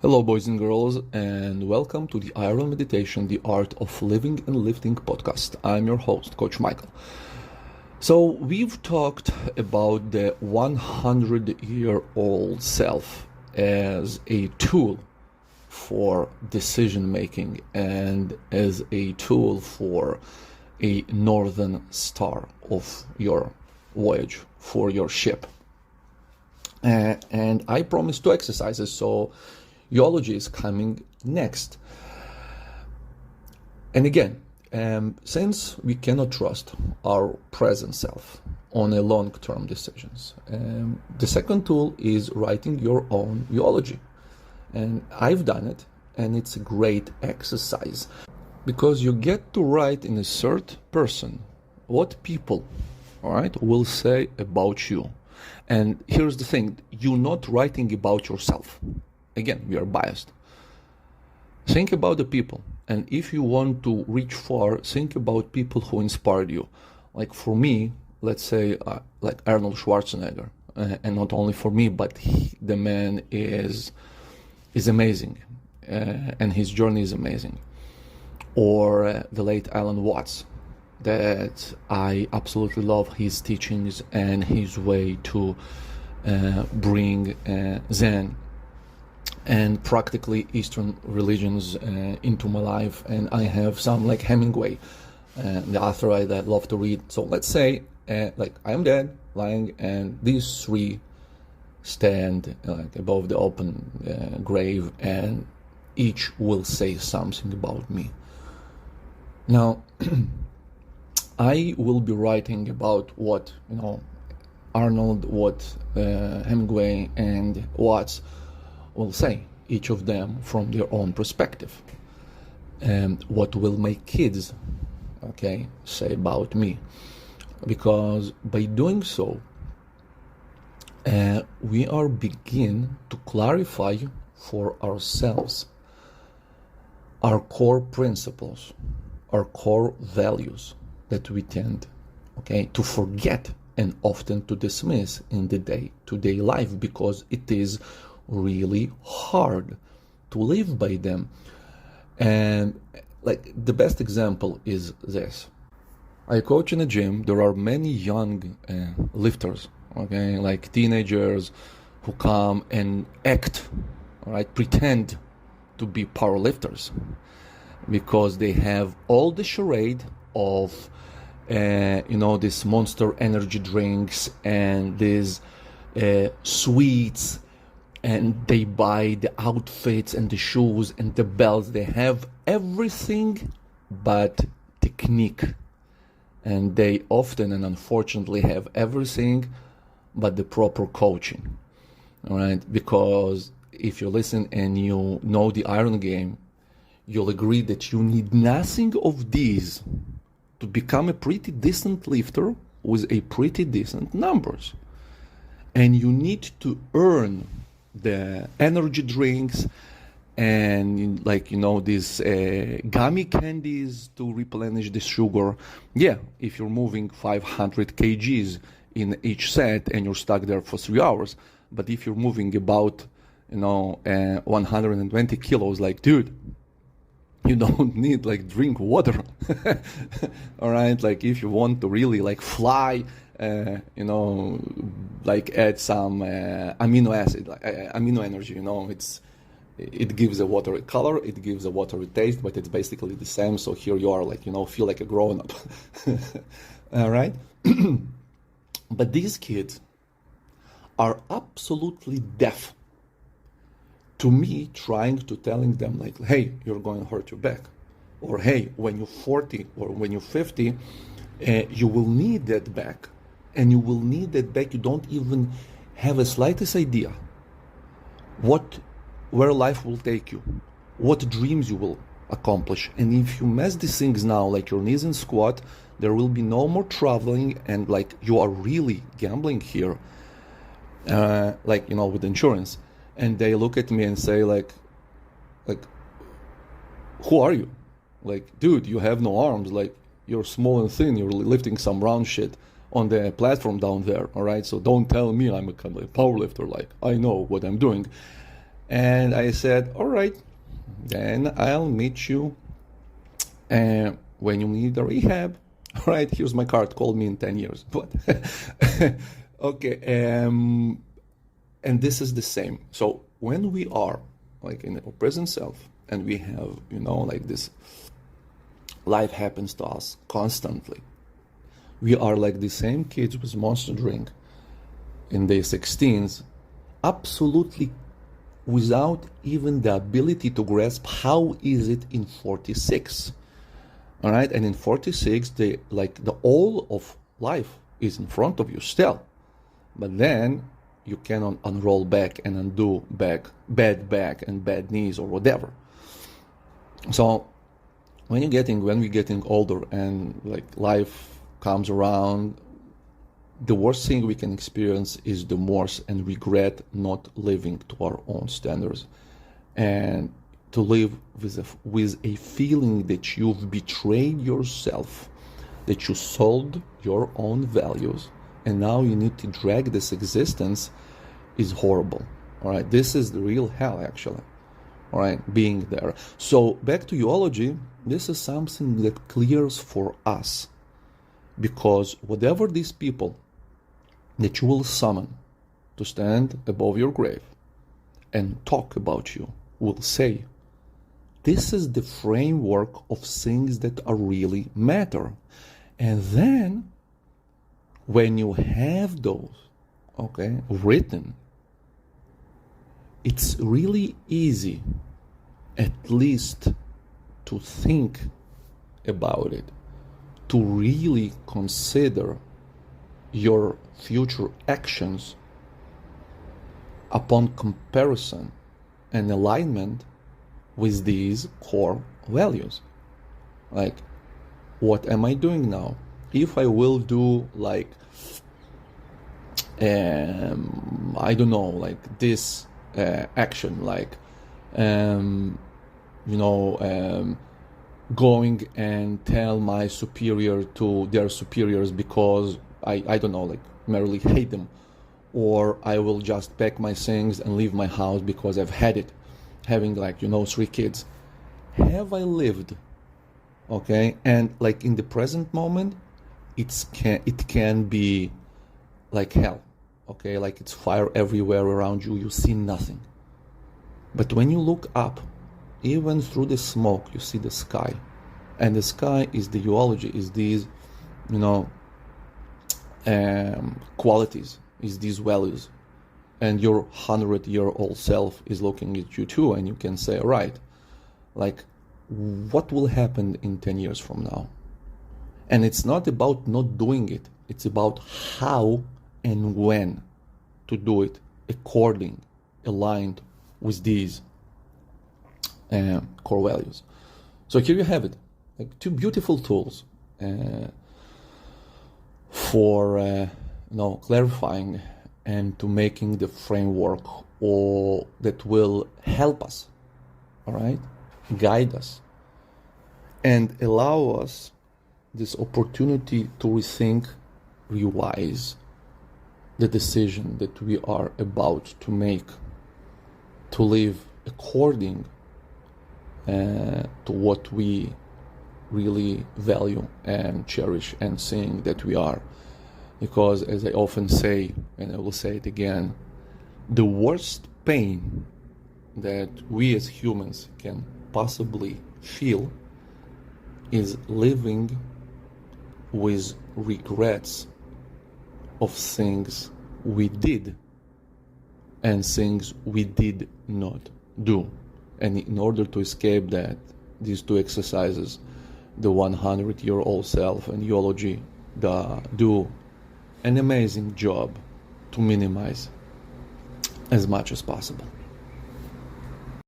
Hello, boys and girls, and welcome to the Iron Meditation, the Art of Living and Lifting podcast. I'm your host, Coach Michael. So, we've talked about the 100-year-old self as a tool for decision making and as a tool for a northern star of your voyage for your ship. And I promised 2 exercises, so Eulogy is coming next. And again, since we cannot trust our present self on a long-term decisions, the second tool is writing your own eulogy. And I've done it, and it's a great exercise because you get to write in a third person what people, all right, will say about you. And here's the thing, you're not writing about yourself. Again, we are biased. Think about the people. And if you want to reach far, think about people who inspired you. Like for me, let's say like Arnold Schwarzenegger. And not only for me, but the man is amazing. And his journey is amazing. Or the late Alan Watts, that I absolutely love his teachings and his way to bring Zen and practically Eastern religions into my life. And I have some like Hemingway, the author I love to read. So let's say like I am dead, lying, and these three stand like above the open grave, and each will say something about me. Now, I will be writing about what, Arnold, what Hemingway and Watts will say, each of them from their own perspective. And what will my kids, say about me? Because by doing so, we are begin to clarify for ourselves our core principles, our core values that we tend, to forget and often to dismiss in the day-to-day life because it is really hard to live by them. And like the best example is this. I coach in a gym. There are many young lifters, like teenagers who come and act, pretend to be power lifters because they have all the charade of this Monster energy drinks and these sweets, and they buy the outfits and the shoes and the belts. They have everything but technique, and they often and unfortunately have everything but the proper coaching. All right, because if you listen and you know the iron game, you'll agree that you need nothing of these to become a pretty decent lifter with a pretty decent numbers. And you need to earn the energy drinks and these gummy candies to replenish the sugar. Yeah, if you're moving 500 kgs in each set and you're stuck there for 3 hours. But if you're moving about 120 kilos, like, you don't need drink water. All right, if you want to really fly, add some amino acid, amino energy. It gives the water a color, it gives the water a taste, but it's basically the same. So here you are, feel like a grown up. All right. But these kids are absolutely deaf to me trying to telling them hey, you're going to hurt your back, or hey, when you're 40 or when you're 50, you will need that back, and you will need that back. You don't even have a slightest idea where life will take you, what dreams you will accomplish. And if you mess these things now, like your knees and squat, there will be no more traveling, and you are really gambling here, with insurance. And they look at me and say who are you? Dude, you have no arms. You're small and thin. You're lifting some round shit on the platform down there. All right. So don't tell me I'm a power lifter. I know what I'm doing. And I said, all right, then I'll meet you when you need a rehab. All right, here's my card. Call me in 10 years. But okay, and this is the same. So when we are like in our present self and we have, like this life happens to us constantly, we are like the same kids with Monster Drink in their 16s, absolutely without even the ability to grasp how is it in 46. All right, and in 46, the all of life is in front of you still, but then you cannot unroll back and undo bad back and bad knees or whatever. So when we're getting older and like life comes around, the worst thing we can experience is the remorse and regret not living to our own standards, and to live with a feeling that you've betrayed yourself, that you sold your own values, and now you need to drag this existence is horrible. All right, this is the real hell, actually. All right, being there. So back to Eulogy, this is something that clears for us, because whatever these people that you will summon to stand above your grave and talk about you will say, this is the framework of things that are really matter. And then when you have those, okay, written, it's really easy at least to think about it, to really consider your future actions upon comparison and alignment with these core values. Like, what am I doing now? If I will do like, I don't know, like this action, like, going and tell my superior to their superiors because I don't know, like merely hate them, or I will just pack my things and leave my house because I've had it, having like 3 kids. Have I lived? Okay, and like in the present moment, it can be like hell. Okay, like it's fire everywhere around you, you see nothing. But when you look up, even through the smoke, you see the sky, and the sky is the Eulogy, is these qualities, is these values, and your 100-year-old self is looking at you too, and you can say, all right, like, what will happen in 10 years from now? And it's not about not doing it, it's about how and when to do it aligned with these core values. So here you have it, like 2 beautiful tools for clarifying and to making the framework, or that will help us, all right, guide us and allow us this opportunity to rethink, revise the decision that we are about to make, to live according to what we really value and cherish and seeing that we are. Because as I often say, and I will say it again, the worst pain that we as humans can possibly feel is living with regrets of things we did and things we did not do. And in order to escape that, these 2 exercises, the 100-year-old self and Eulogy, do an amazing job to minimize as much as possible.